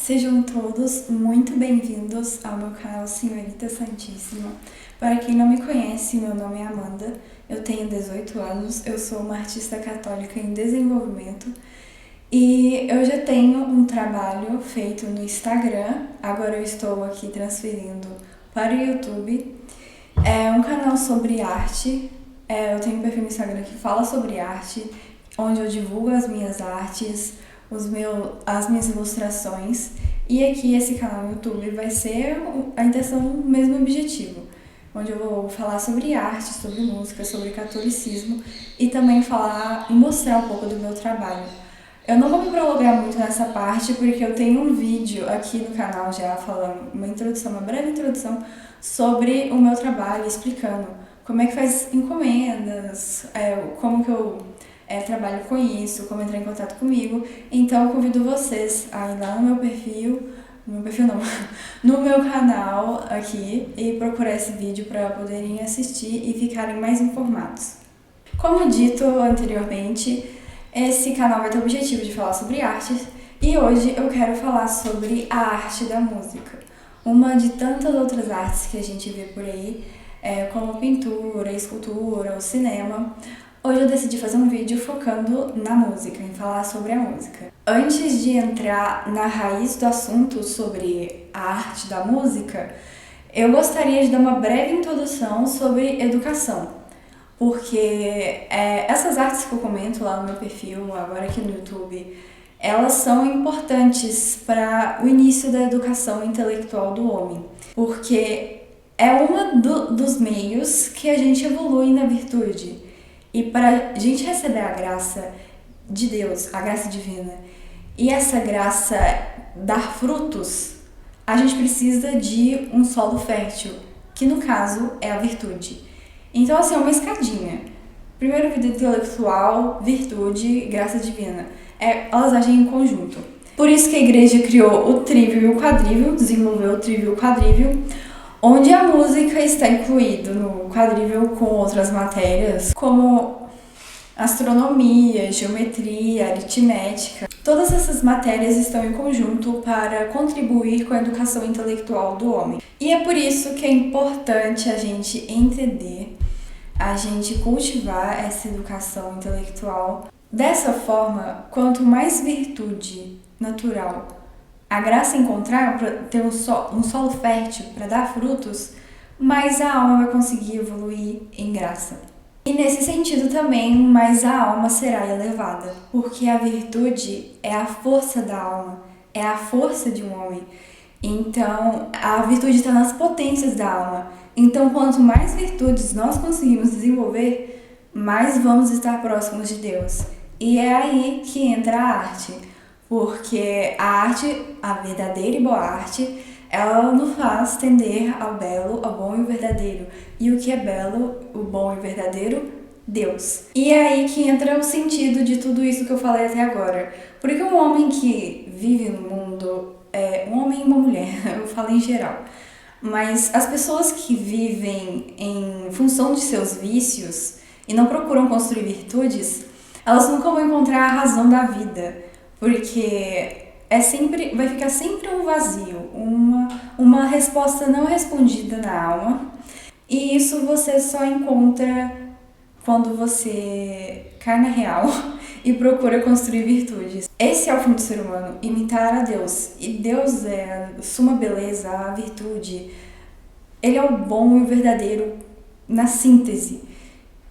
Sejam todos muito bem-vindos ao meu canal Senhorita Santíssima. Para quem não me conhece, meu nome é Amanda, eu tenho 18 anos, eu sou uma artista católica em desenvolvimento e eu já tenho um trabalho feito no Instagram, agora eu estou aqui transferindo para o YouTube. É um canal sobre arte, eu tenho um perfil no Instagram que fala sobre arte, onde eu divulgo as minhas artes, as minhas ilustrações, e aqui esse canal no YouTube vai ser a intenção, o mesmo objetivo, onde eu vou falar sobre arte, sobre música, sobre catolicismo e também falar e mostrar um pouco do meu trabalho. Eu não vou me prolongar muito nessa parte porque eu tenho um vídeo aqui no canal já falando uma breve introdução sobre o meu trabalho, explicando como é que faz encomendas, como que eu trabalho com isso, como entrar em contato comigo. Então eu convido vocês a ir lá no meu perfil não, no meu canal aqui e procurar esse vídeo para poderem assistir e ficarem mais informados. Como dito anteriormente, esse canal vai ter o objetivo de falar sobre artes e hoje eu quero falar sobre a arte da música. Uma de tantas outras artes que a gente vê por aí, como pintura, escultura, o cinema. Hoje eu decidi fazer um vídeo focando na música, em falar sobre a música. Antes de entrar na raiz do assunto sobre a arte da música, eu gostaria de dar uma breve introdução sobre educação. Porque essas artes que eu comento lá no meu perfil, agora aqui no YouTube, elas são importantes para o início da educação intelectual do homem. Porque é dos meios que a gente evolui na virtude. E para a gente receber a graça de Deus, a graça divina, e essa graça dar frutos, a gente precisa de um solo fértil, que no caso é a virtude. Então, assim, é uma escadinha. Primeiro, vida intelectual, virtude, graça divina. Elas agem em conjunto. Por isso que a igreja criou o trívio e o quadrívio, desenvolveu o trívio e o quadrívio, onde a música está incluída no quadrívio com outras matérias, como astronomia, geometria, aritmética. Todas essas matérias estão em conjunto para contribuir com a educação intelectual do homem. E é por isso que é importante a gente entender, a gente cultivar essa educação intelectual. Dessa forma, quanto mais virtude natural a graça encontrar para ter um solo fértil para dar frutos, mais a alma vai conseguir evoluir em graça. E nesse sentido também, mais a alma será elevada, porque a virtude é a força da alma, é a força de um homem. Então, a virtude está nas potências da alma. Então, quanto mais virtudes nós conseguimos desenvolver, mais vamos estar próximos de Deus. E é aí que entra a arte. Porque a arte, a verdadeira e boa arte, ela nos faz tender ao belo, ao bom e o verdadeiro. E o que é belo, o bom e o verdadeiro? Deus. E é aí que entra o sentido de tudo isso que eu falei até agora. Porque um homem que vive no mundo, um homem e uma mulher, eu falo em geral, mas as pessoas que vivem em função de seus vícios e não procuram construir virtudes, elas nunca vão encontrar a razão da vida. Porque vai ficar sempre um vazio, uma resposta não respondida na alma. E isso você só encontra quando você cai na real e procura construir virtudes. Esse é o fim do ser humano, imitar a Deus. E Deus é a suma beleza, a virtude. Ele é o bom e o verdadeiro na síntese.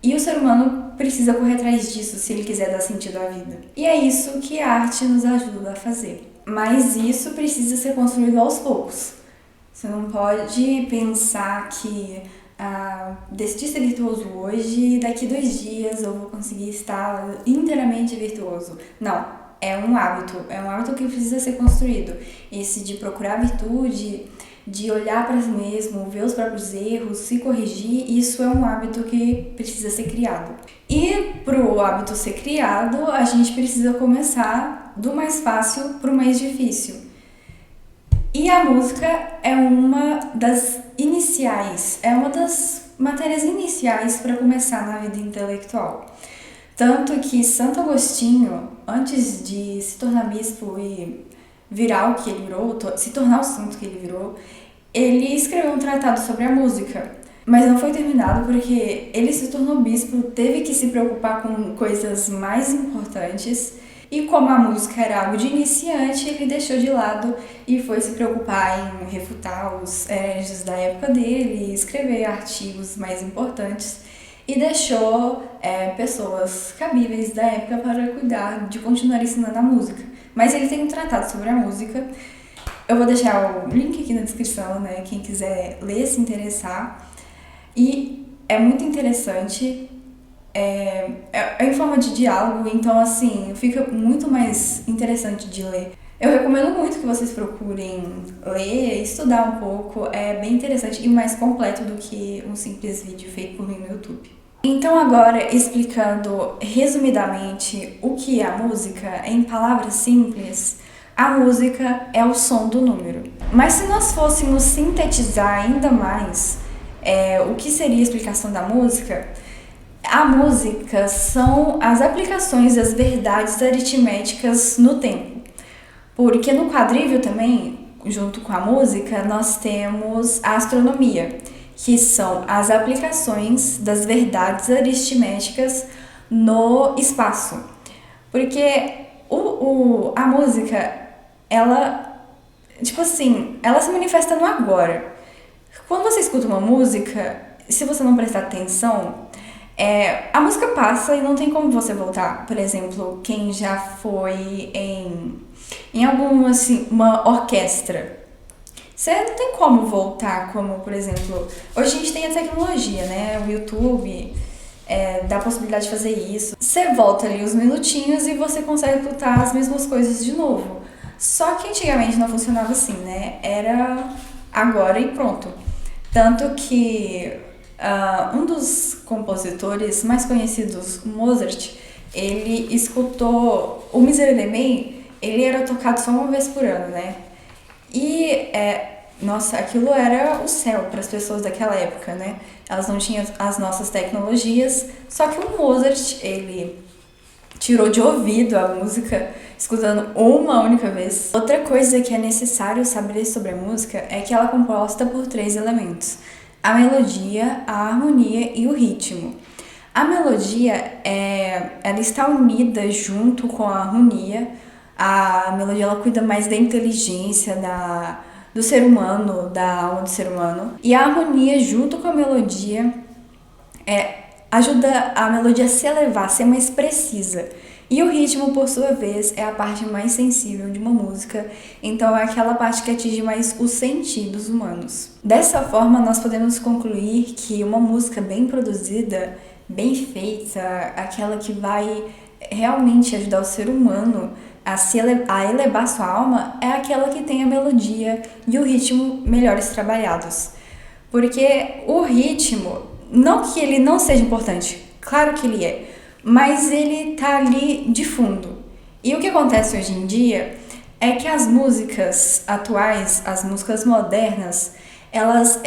E o ser humano precisa correr atrás disso se ele quiser dar sentido à vida. E é isso que a arte nos ajuda a fazer. Mas isso precisa ser construído aos poucos. Você não pode pensar que decidi ser virtuoso hoje e daqui 2 dias eu vou conseguir estar inteiramente virtuoso. Não, é um hábito que precisa ser construído. Esse de procurar virtude, de olhar para si mesmo, ver os próprios erros, se corrigir, isso é um hábito que precisa ser criado. E para o hábito ser criado, a gente precisa começar do mais fácil para o mais difícil. E a música é uma das iniciais, é uma das matérias iniciais para começar na vida intelectual. Tanto que Santo Agostinho, antes de se tornar bispo e virar o que ele virou, se tornar o santo que ele virou, ele escreveu um tratado sobre a música. Mas não foi terminado porque ele se tornou bispo, teve que se preocupar com coisas mais importantes. E como a música era algo de iniciante, ele deixou de lado e foi se preocupar em refutar os hereges da época dele, escrever artigos mais importantes e deixou pessoas cabíveis da época para cuidar de continuar ensinando a música. Mas ele tem um tratado sobre a música. Eu vou deixar o link aqui na descrição, né? Quem quiser ler, se interessar. E é muito interessante, em forma de diálogo, então assim, fica muito mais interessante de ler. Eu recomendo muito que vocês procurem ler, estudar um pouco, é bem interessante e mais completo do que um simples vídeo feito por mim no YouTube. Então agora, explicando resumidamente o que é a música, em palavras simples, a música é o som do número. Mas se nós fôssemos sintetizar ainda mais o que seria a explicação da música, a música são as aplicações das verdades aritméticas no tempo. Porque no quadrívio também, junto com a música, nós temos a astronomia, que são as aplicações das verdades aritméticas no espaço. Porque a música, ela se manifesta no agora. Quando você escuta uma música, se você não prestar atenção, a música passa e não tem como você voltar. Por exemplo, quem já foi em alguma, assim, uma orquestra, você não tem como voltar, como, por exemplo, hoje a gente tem a tecnologia, né? O YouTube dá a possibilidade de fazer isso. Você volta ali os minutinhos e você consegue escutar as mesmas coisas de novo. Só que antigamente não funcionava assim, né? Era agora e pronto. Tanto que um dos compositores mais conhecidos, Mozart, ele escutou o Miserere Mei, ele era tocado só uma vez por ano, né? E, nossa, aquilo era o céu para as pessoas daquela época, né? Elas não tinham as nossas tecnologias, só que o Mozart, ele tirou de ouvido a música, escutando uma única vez. Outra coisa que é necessário saber sobre a música é que ela é composta por 3 elementos: a melodia, a harmonia e o ritmo. A melodia, ela está unida junto com a harmonia. A melodia, ela cuida mais da inteligência do ser humano, da alma do ser humano. E a harmonia, junto com a melodia, ajuda a melodia a se elevar, a ser mais precisa. E o ritmo, por sua vez, é a parte mais sensível de uma música, então é aquela parte que atinge mais os sentidos humanos. Dessa forma, nós podemos concluir que uma música bem produzida, bem feita, aquela que vai realmente ajudar o ser humano a elevar sua alma, é aquela que tem a melodia e o ritmo melhores trabalhados. Porque o ritmo, não que ele não seja importante, claro que ele é, mas ele tá ali de fundo. E o que acontece hoje em dia é que as músicas atuais, as músicas modernas, elas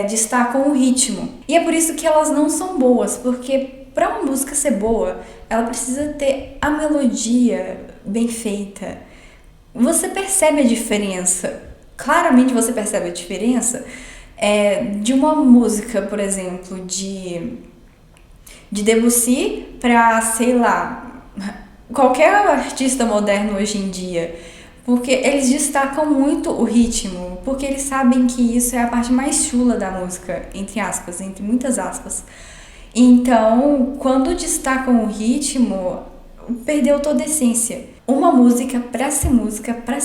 destacam o ritmo. E é por isso que elas não são boas, porque para uma música ser boa, ela precisa ter a melodia bem feita. Você percebe a diferença, claramente você percebe a diferença de uma música, por exemplo, de Debussy para, sei lá, qualquer artista moderno hoje em dia, porque eles destacam muito o ritmo, porque eles sabem que isso é a parte mais chula da música, entre aspas, entre muitas aspas. Então, quando destacam o ritmo, perdeu toda a essência. Uma música, para ser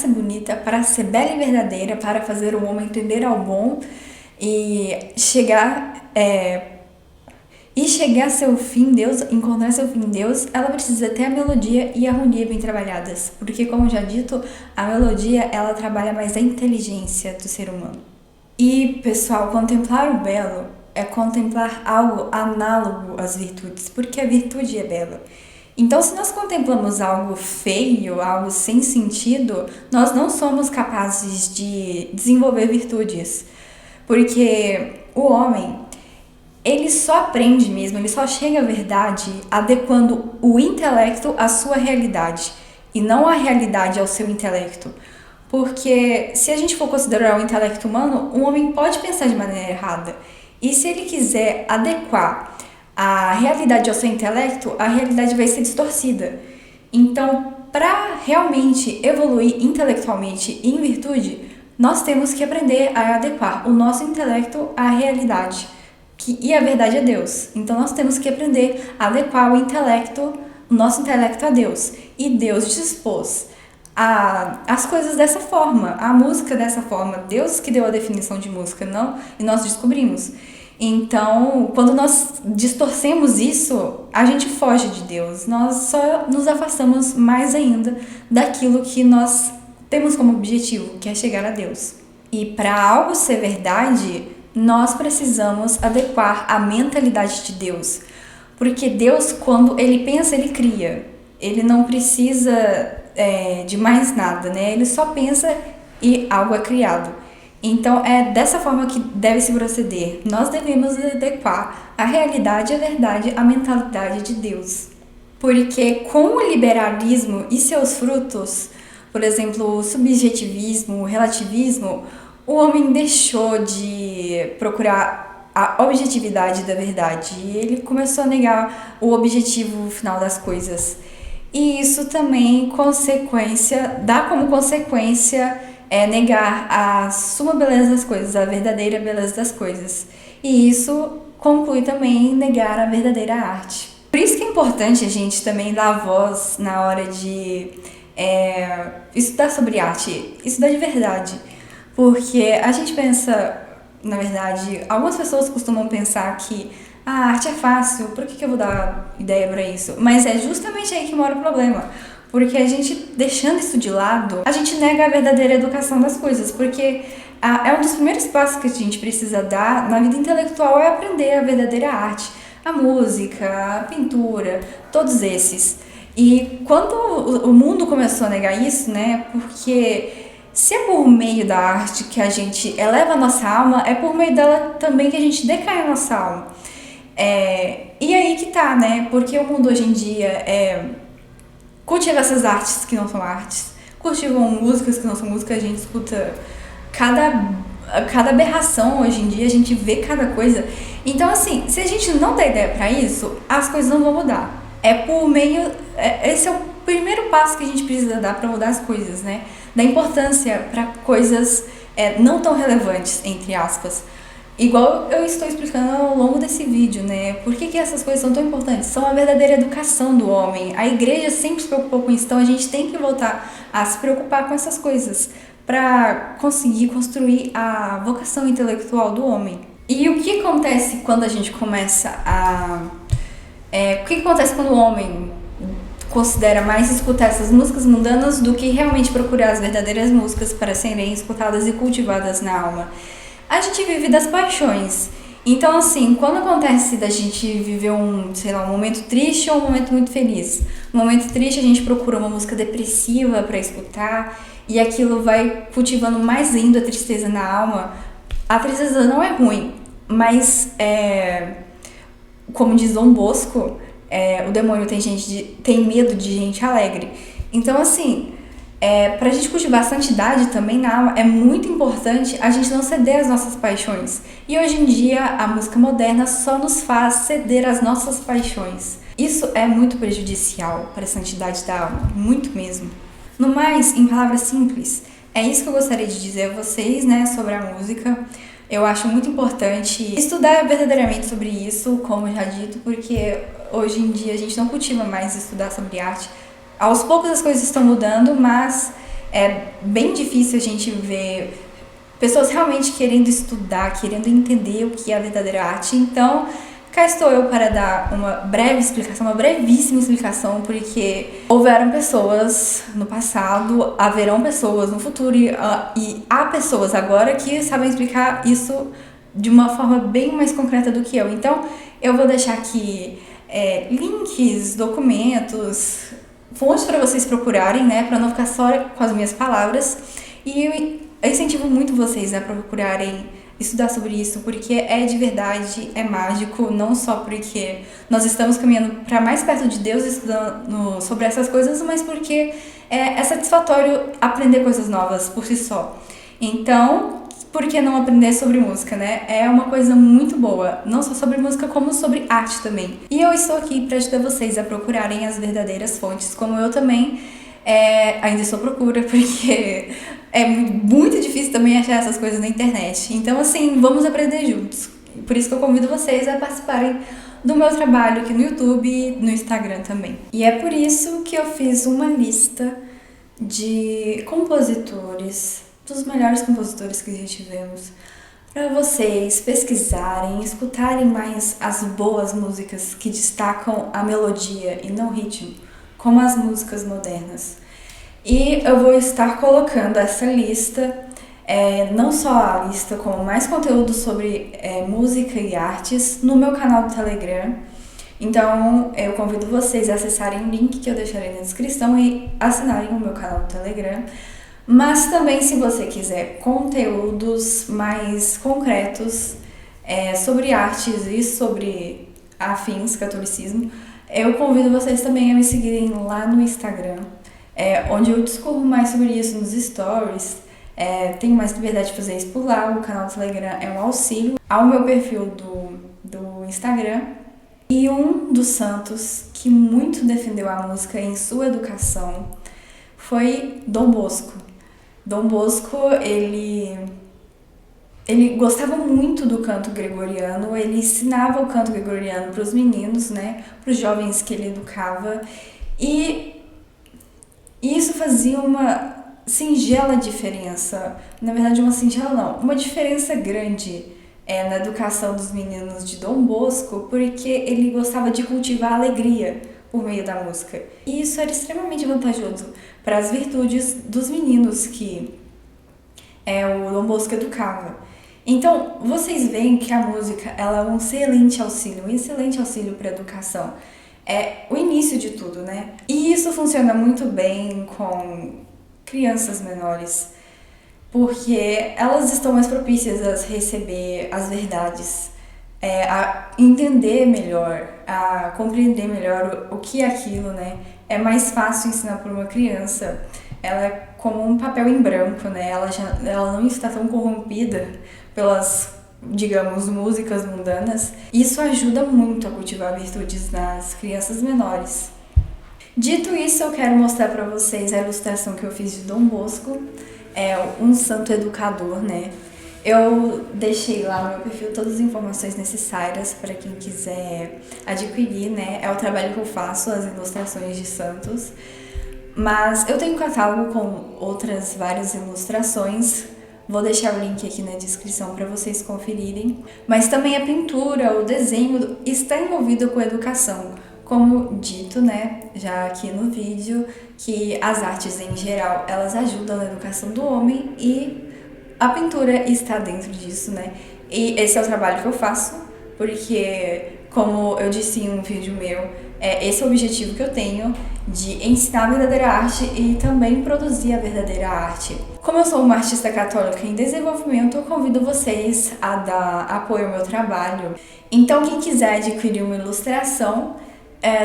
bonita, para ser bela e verdadeira, para fazer o homem entender ao bom e chegar a seu fim, Deus, encontrar seu fim em Deus, ela precisa ter a melodia e a harmonia bem trabalhadas, porque, como já dito, a melodia, ela trabalha mais a inteligência do ser humano. E, pessoal, contemplar o belo é contemplar algo análogo às virtudes, porque a virtude é bela. Então, se nós contemplamos algo feio, algo sem sentido, nós não somos capazes de desenvolver virtudes, porque o homem, ele só aprende mesmo, ele só chega à verdade adequando o intelecto à sua realidade e não a realidade ao seu intelecto. Porque se a gente for considerar o intelecto humano, o homem pode pensar de maneira errada. E se ele quiser adequar a realidade ao seu intelecto, a realidade vai ser distorcida. Então, para realmente evoluir intelectualmente em virtude, nós temos que aprender a adequar o nosso intelecto à realidade. E a verdade é Deus. Então nós temos que aprender a adequar o nosso intelecto a Deus. E Deus dispôs as coisas dessa forma, a música dessa forma. Deus que deu a definição de música, não? E nós descobrimos. Então, quando nós distorcemos isso, a gente foge de Deus. Nós só nos afastamos mais ainda daquilo que nós temos como objetivo, que é chegar a Deus. E para algo ser verdade, nós precisamos adequar a mentalidade de Deus. Porque Deus, quando Ele pensa, Ele cria. Ele não precisa de mais nada, né? Ele só pensa e algo é criado. Então, é dessa forma que deve se proceder. Nós devemos adequar a realidade, a verdade, a mentalidade de Deus. Porque com o liberalismo e seus frutos, por exemplo, o subjetivismo, o relativismo, o homem deixou de procurar a objetividade da verdade e ele começou a negar o objetivo final das coisas. E isso também dá como consequência negar a suma beleza das coisas, a verdadeira beleza das coisas. E isso conclui também negar a verdadeira arte. Por isso que é importante a gente também dar voz na hora de estudar sobre arte, estudar de verdade. Porque a gente pensa, na verdade, algumas pessoas costumam pensar que a arte é fácil, por que eu vou dar ideia para isso? Mas é justamente aí que mora o problema. Porque a gente, deixando isso de lado, a gente nega a verdadeira educação das coisas. Porque é um dos primeiros passos que a gente precisa dar na vida intelectual é aprender a verdadeira arte. A música, a pintura, todos esses. E quando o mundo começou a negar isso, né? Porque se é por meio da arte que a gente eleva a nossa alma, é por meio dela também que a gente decai a nossa alma. E aí que tá, né? Porque o mundo hoje em dia cultiva essas artes que não são artes, cultivam músicas que não são músicas, a gente escuta cada aberração hoje em dia, a gente vê cada coisa. Então, assim, se a gente não der ideia pra isso, as coisas não vão mudar. Esse é o primeiro passo que a gente precisa dar pra mudar as coisas, né? Da importância pra coisas não tão relevantes, entre aspas. Igual eu estou explicando ao longo desse vídeo, né? Por que essas coisas são tão importantes? São a verdadeira educação do homem. A igreja sempre se preocupou com isso, então a gente tem que voltar a se preocupar com essas coisas para conseguir construir a vocação intelectual do homem. E o que acontece quando a gente começa o que acontece quando o homem considera mais escutar essas músicas mundanas do que realmente procurar as verdadeiras músicas para serem escutadas e cultivadas na alma? A gente vive das paixões. Então, assim, quando acontece da gente viver um momento triste ou um momento muito feliz. No momento triste, a gente procura uma música depressiva para escutar e aquilo vai cultivando mais ainda a tristeza na alma. A tristeza não é ruim, mas, como diz Dom Bosco, o demônio tem medo de gente alegre. Então, assim, pra gente cultivar a santidade também na alma, é muito importante a gente não ceder às nossas paixões. E hoje em dia, a música moderna só nos faz ceder às nossas paixões. Isso é muito prejudicial para a santidade da alma, muito mesmo. No mais, em palavras simples, é isso que eu gostaria de dizer a vocês, né, sobre a música. Eu acho muito importante estudar verdadeiramente sobre isso, como já dito, porque hoje em dia a gente não cultiva mais estudar sobre arte. Aos poucos as coisas estão mudando, mas é bem difícil a gente ver pessoas realmente querendo estudar, querendo entender o que é a verdadeira arte. Então, cá estou eu para dar uma breve explicação, uma brevíssima explicação, porque houveram pessoas no passado, haverão pessoas no futuro e há pessoas agora que sabem explicar isso de uma forma bem mais concreta do que eu. Então, eu vou deixar aqui links, documentos, fontes para vocês procurarem, né, para não ficar só com as minhas palavras. E eu incentivo muito vocês a procurarem estudar sobre isso, porque é de verdade, é mágico, não só porque nós estamos caminhando para mais perto de Deus estudando sobre essas coisas, mas porque é satisfatório aprender coisas novas por si só. Então, por que não aprender sobre música, né? É uma coisa muito boa, não só sobre música, como sobre arte também. E eu estou aqui para ajudar vocês a procurarem as verdadeiras fontes, como eu também ainda estou à procura, porque é muito difícil também achar essas coisas na internet. Então, assim, vamos aprender juntos. Por isso que eu convido vocês a participarem do meu trabalho aqui no YouTube e no Instagram também. E é por isso que eu fiz uma lista de compositores, dos melhores compositores que já tivemos, para vocês pesquisarem, escutarem mais as boas músicas que destacam a melodia e não o ritmo, como as músicas modernas. E eu vou estar colocando essa lista, não só a lista, como mais conteúdo sobre música e artes no meu canal do Telegram. Então, eu convido vocês a acessarem o link que eu deixarei na descrição e assinarem o meu canal do Telegram. Mas também, se você quiser conteúdos mais concretos sobre artes e sobre afins, catolicismo, eu convido vocês também a me seguirem lá no Instagram, onde eu discorro mais sobre isso nos stories. Tenho mais liberdade de fazer isso por lá. O canal do Telegram é um auxílio ao meu perfil do Instagram. E um dos santos que muito defendeu a música em sua educação foi Dom Bosco. Dom Bosco, ele gostava muito do canto gregoriano, ele ensinava o canto gregoriano para os meninos, né, para os jovens que ele educava, e isso fazia uma singela diferença, na verdade uma singela não, uma diferença grande na educação dos meninos de Dom Bosco, porque ele gostava de cultivar a alegria por meio da música. E isso era extremamente vantajoso para as virtudes dos meninos que o Dom Bosco educava. Então, vocês veem que a música ela é um excelente auxílio para a educação. É o início de tudo, né? E isso funciona muito bem com crianças menores, porque elas estão mais propícias a receber as verdades, a entender melhor, a compreender melhor o que é aquilo, né? É mais fácil ensinar para uma criança. Ela é como um papel em branco, né? Ela não está tão corrompida pelas, digamos, músicas mundanas. Isso ajuda muito a cultivar virtudes nas crianças menores. Dito isso, eu quero mostrar para vocês a ilustração que eu fiz de Dom Bosco, um santo educador, né? Eu deixei lá no meu perfil todas as informações necessárias para quem quiser adquirir, né? É o trabalho que eu faço, as ilustrações de santos. Mas eu tenho um catálogo com outras várias ilustrações. Vou deixar o link aqui na descrição para vocês conferirem. Mas também a pintura, o desenho está envolvido com a educação. Como dito, né, já aqui no vídeo, que as artes em geral, elas ajudam na educação do homem e a pintura está dentro disso, né? E esse é o trabalho que eu faço, porque, como eu disse em um vídeo meu, esse é o objetivo que eu tenho, de ensinar a verdadeira arte e também produzir a verdadeira arte. Como eu sou uma artista católica em desenvolvimento, eu convido vocês a dar apoio ao meu trabalho. Então, quem quiser adquirir uma ilustração,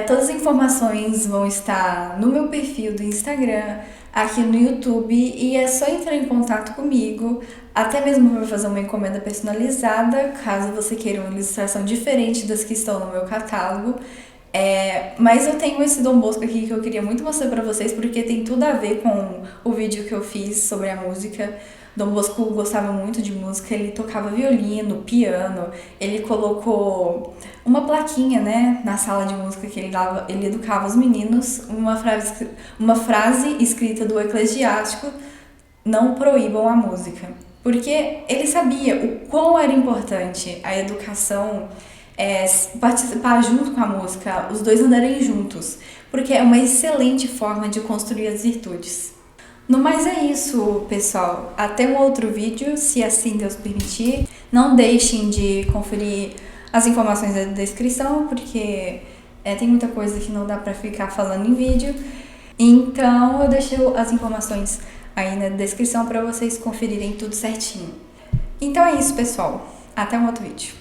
todas as informações vão estar no meu perfil do Instagram, aqui no YouTube, e é só entrar em contato comigo, até mesmo para fazer uma encomenda personalizada, caso você queira uma ilustração diferente das que estão no meu catálogo. Mas eu tenho esse Dom Bosco aqui que eu queria muito mostrar pra vocês, porque tem tudo a ver com o vídeo que eu fiz sobre a música. Dom Bosco gostava muito de música, ele tocava violino, piano, ele colocou uma plaquinha, né, na sala de música que ele educava os meninos, uma frase escrita do Eclesiástico: não proíbam a música. Porque ele sabia o quão era importante a educação, participar junto com a música, os dois andarem juntos, porque é uma excelente forma de construir as virtudes. No mais é isso, pessoal. Até um outro vídeo, se assim Deus permitir. Não deixem de conferir as informações da descrição, porque tem muita coisa que não dá pra ficar falando em vídeo. Então eu deixo as informações aí na descrição para vocês conferirem tudo certinho. Então é isso, pessoal. Até um outro vídeo.